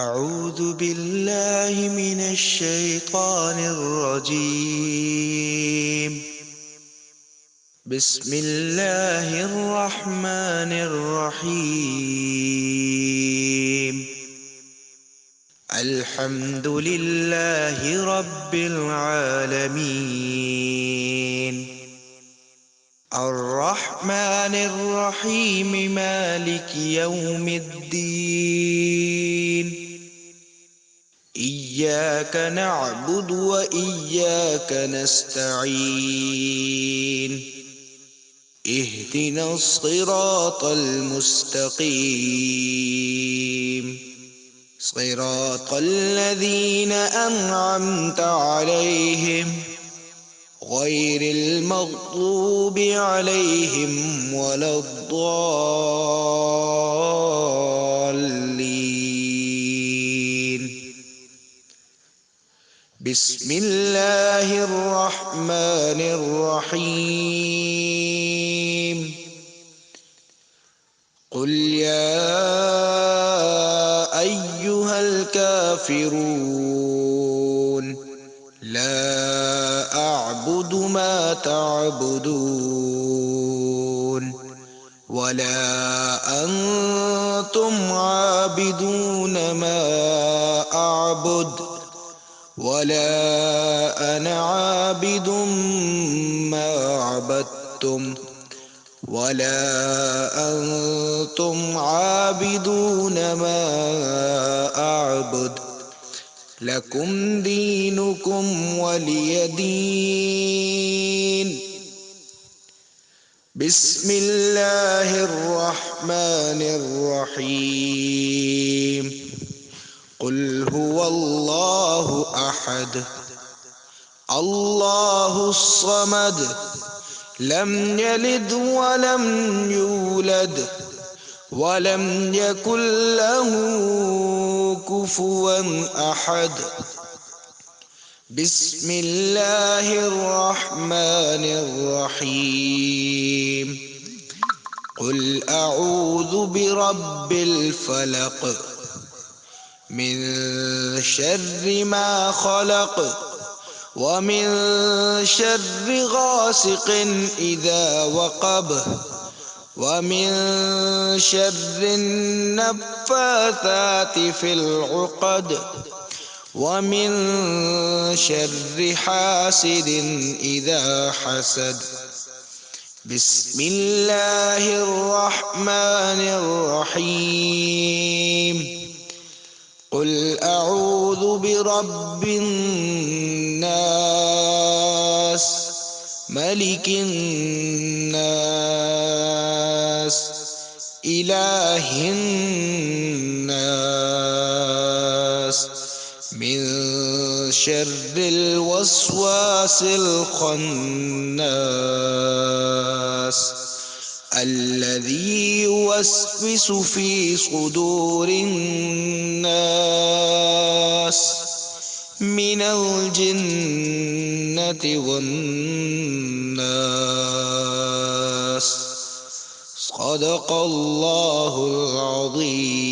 أعوذ بالله من الشيطان الرجيم. بسم الله الرحمن الرحيم. الحمد لله رب العالمين، الرحمن الرحيم، مالك يوم الدين. إياك نعبد وإياك نستعين. اهدنا الصراط المستقيم، صراط الذين أنعمت عليهم غير المغضوب عليهم ولا الضالين. بسم الله الرحمن الرحيم. قل يا أيها الكافرون لا أعبد ما تعبدون ولا أنتم عابدون ما أعبد ولا أنا عابد ما عبدتم ولا أنتم عابدون ما أعبد. لكم دينكم ولي دين. بسم الله الرحمن الرحيم. قل هو الله أحد، الله الصمد، لم يلد ولم يولد ولم يكن له كفوا أحد. بسم الله الرحمن الرحيم. قل أعوذ برب الفلق، من شر ما خلق، ومن شر غاسق إذا وقب، ومن شر النفاثات في العقد، ومن شر حاسد إذا حسد. بسم الله الرحمن الرحيم. قل أعوذ برب الناس، ملك الناس، إله الناس، من شر الوسواس الخناس، الذي يوسوس في صدور الناس من الجنة والناس. صدق الله العظيم.